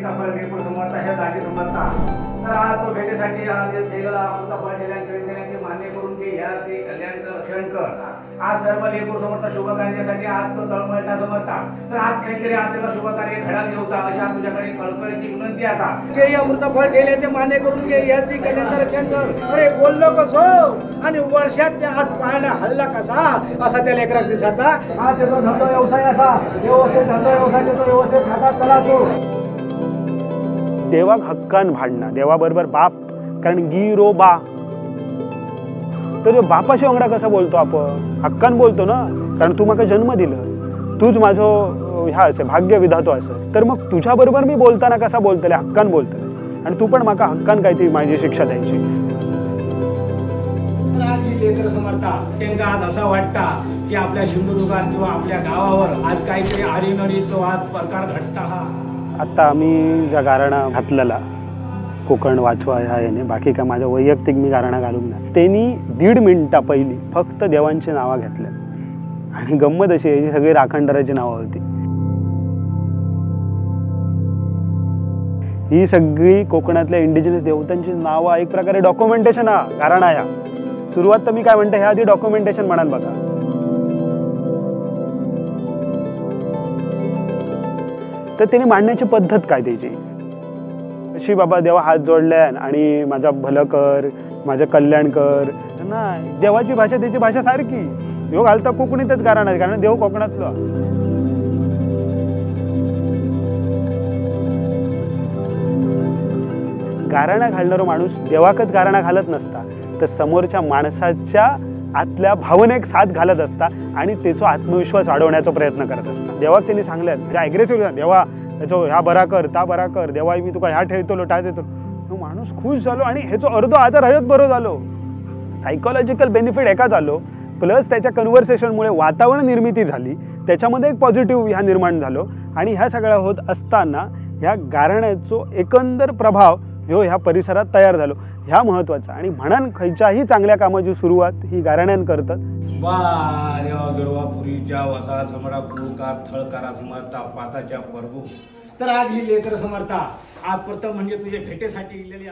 सफर के समर्थ हे जागी समजता तर आज तो भेटीसाठी आज देवाला अमृत फळ दिल्याने मान्य करून घे या ते कल्याणचं रक्षण कर। आज सर्व लेकरू समर्थ शुभ कार्यासाठी आज तो तळमळता समजता तर आज काहीतरी आपल्याला शुभ कार्य घडायला घेऊचा अशा तुझ्याकडे कळकळीची विनंती असा की अमृत फळ दिले ते मान्य करून घे या ते कल्याणचं रक्षण कर। अरे बोललो कसं आणि वर्षात त्या आज पाहायला हल्ला कसा असा त्या लेकराक दिसता। आज त्याचा धंदा व्यवसाय असा व्यवस्थित धंदा व्यवसाय त्याचा व्यवस्थित हातात चला तो देवाक हक्कान भांडणं देवाबरोबर बाप कारण गिरो बा तर बापाशी वांगडा कसा बोलतो आपण हक्कान बोलतो ना कारण तू मला जन्म दिलं तूच माझं ह्या असे भाग्य विधातो असं तर मग तुझ्या बरोबर मी बोलताना कसा बोलतले हक्कान बोलतले आणि तू पण मला हक्कान काहीतरी माझी शिक्षा द्यायची। आज ही लेकर समर्था त्यांना आज असा वाटता की आपल्या सिंधुदुर्गात किंवा आपल्या गावावर आज काहीतरी आडीनडीचो आज प्रकार घडता हा। आता आम्ही ज्या गारणा घातलेला कोकण वाचवा ह्या याने बाकी काय माझ्या वैयक्तिक मी गारणा घालून नाही त्यांनी 1.5 मिनिटा पहिली फक्त देवांची नावं घेतल्या आणि गंमत अशी याची सगळी राखणदाराची नावं होती। ही सगळी कोकणातल्या इंडिजिनस देवतांची नावं एक प्रकारे डॉक्युमेंटेशन हा गारणा या सुरुवात तर मी काय म्हणते ह्या आधी डॉक्युमेंटेशन म्हणाल बघा। तर त्यांनी मांडण्याची पद्धत काय त्याची अशी बाबा देवा हात जोडल्यान आणि माझा भलं कर माझं कल्याण कर नाही देवाची भाषा त्याची भाषा सारखी ह्यो घालता कोकणीतच गारणा आहे कारण देव कोकणातला। गारणा घालणारा माणूस देवाकच गारणा घालत नसता तर समोरच्या माणसाच्या आतल्या भावनेक साथ घालत असता आणि त्याचा आत्मविश्वास वाढवण्याचा प्रयत्न करत असता। देवाक त्यांनी सांगल्यात म्हणजे ॲग्रेसिव्ह देवा ह्याचो ह्या बरा कर ता बरा कर देवा मी तुका ह्या ठेवतो त्या देतो तो माणूस खुश झालो आणि ह्याचो अर्धो आजार हयत बरो झालो। सायकोलॉजिकल बेनिफिट एका झालो प्लस त्याच्या कन्व्हर्सेशनमुळे वातावरण निर्मिती झाली त्याच्यामध्ये एक पॉझिटिव्ह ह्या निर्माण झालो आणि ह्या सगळ्या होत असताना ह्या गारण्याचो एकंदर प्रभाव ह्या परिसरात तयार झालो ह्या महत्त्वाचा आणि म्हणून खयच्याही चांगल्या कामाची सुरुवात ही गारण्यान करतात। देवा गिरवा पुरीच्या वसा समरा गुरुकार थळकारा समर्था पाताच्या प्रभू तर आज ही लेकर समर्था आज प्रथम म्हणजे तुझ्या भेटेसाठी इलेली